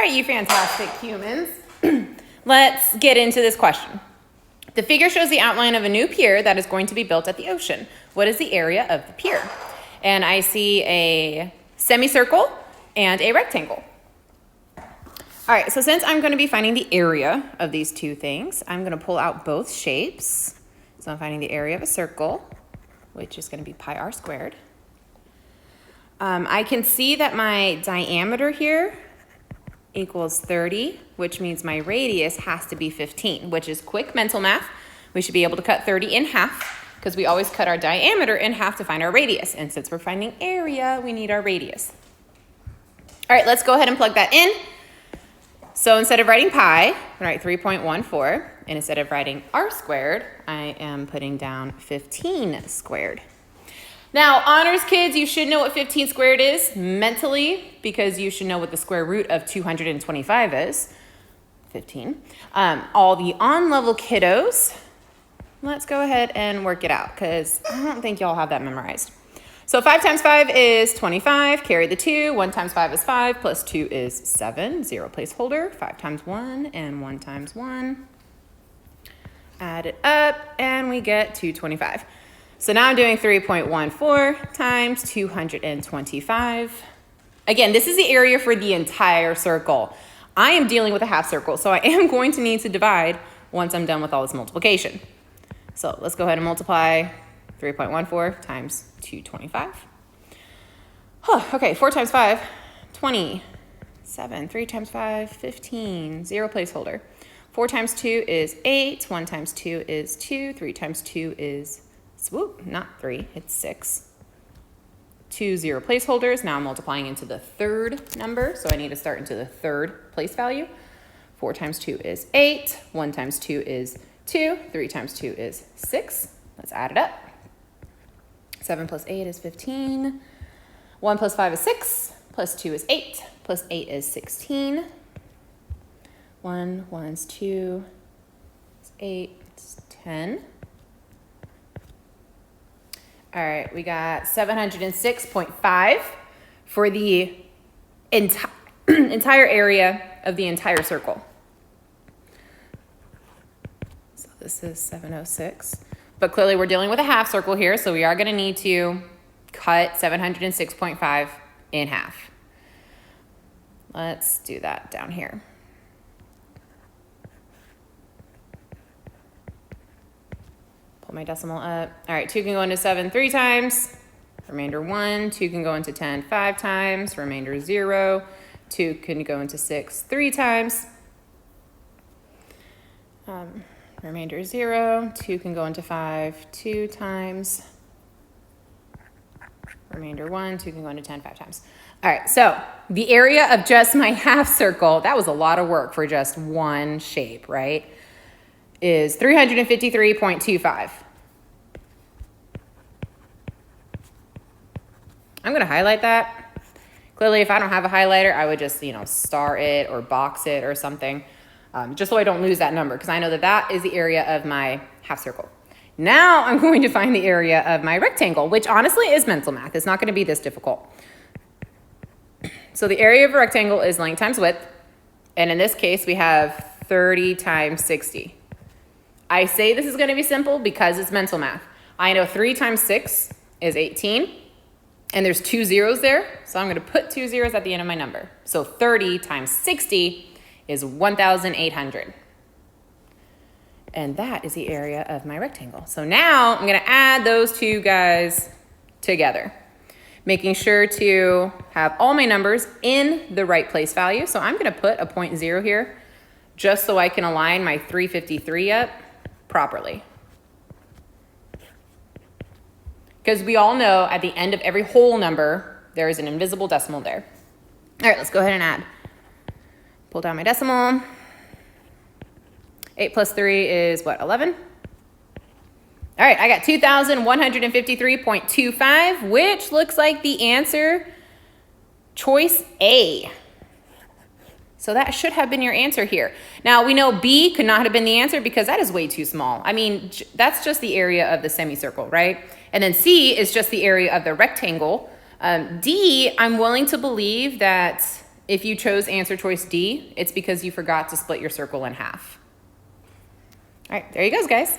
right, you fantastic humans. Let's get into this question. The figure shows the outline of a new pier that is going to be built at the ocean. What is the area of the pier? And I see a semicircle and a rectangle. All right, so since I'm going to be finding the area of these two things, I'm going to pull out both shapes. So I'm finding the area of a circle, which is going to be pi r squared. I can see that my diameter here equals 30, which means my radius has to be 15, which is quick mental math. We should be able to cut 30 in half because we always cut our diameter in half to find our radius. And since we're finding area, we need our radius. All right, let's go ahead and plug that in. So instead of writing pi, I write 3.14. And instead of writing r squared, I am putting down 15 squared. Now, honors kids, you should know what 15 squared is mentally because you should know what the square root of 225 is, 15. All the on-level kiddos, let's go ahead and work it out because I don't think y'all have that memorized. So 5 times 5 is 25, carry the 2, 1 times 5 is 5, plus 2 is 7, 0 placeholder, 5 times 1 and 1 times 1. Add it up and we get 225. So now I'm doing 3.14 times 225. Again, this is the area for the entire circle. I am dealing with a half circle, so I am going to need to divide once I'm done with all this multiplication. So let's go ahead and multiply 3.14 times 225. Okay, 4 times 5, 27. 3 times 5, 15. 0 placeholder. 4 times 2 is 8. 1 times 2 is 2. 3 times 2 is, whoop, not 3, it's 6. 2 0 placeholders. Now I'm multiplying into the third number, so I need to start into the third place value. 4 times 2 is 8. 1 times 2 is 2. 3 times 2 is 6. Let's add it up. 7 plus 8 is 15. 1 plus 5 is 6. Plus 2 is 8. Plus 8 is 16. 1 is 2. It's 8. It's 10. All right, we got 706.5 for the entire area of the entire circle. So this is 706. But clearly we're dealing with a half circle here, so we are going to need to cut 706.5 in half. Let's do that down here. Pull my decimal up. All right, 2 can go into 7 3 times. Remainder 1. 2 can go into 10 5 times. Remainder 0. 2 can go into 6 3 times. Remainder 0. 2 can go into 5 2 times. Remainder 1. 2 can go into 10 5 times. All right, so the area of just my half circle, that was a lot of work for just one shape, right? Is 353.25. I'm going to highlight that. Clearly, if I don't have a highlighter, I would just, star it or box it or something, just so I don't lose that number, because I know that that is the area of my half circle. Now I'm going to find the area of my rectangle, which honestly is mental math. It's not going to be this difficult. So the area of a rectangle is length times width, and in this case, we have 30 times 60. I say this is going to be simple because it's mental math. I know 3 times 6 is 18, and there's 2 zeros there, so I'm going to put 2 zeros at the end of my number. So 30 times 60 is 1,800. And that is the area of my rectangle. So now I'm going to add those two guys together, making sure to have all my numbers in the right place value. So I'm going to put a 0.0 here just so I can align my 353 up properly. Because we all know at the end of every whole number, there is an invisible decimal there. All right, let's go ahead and add. Pull down my decimal. 8 plus 3 is what, 11? All right, I got 2,153.25, which looks like the answer, choice A. So that should have been your answer here. Now, we know B could not have been the answer because that is way too small. I mean, that's just the area of the semicircle, right? And then C is just the area of the rectangle. D, I'm willing to believe that If you chose answer choice D, it's because you forgot to split your circle in half. All right, there you go, guys.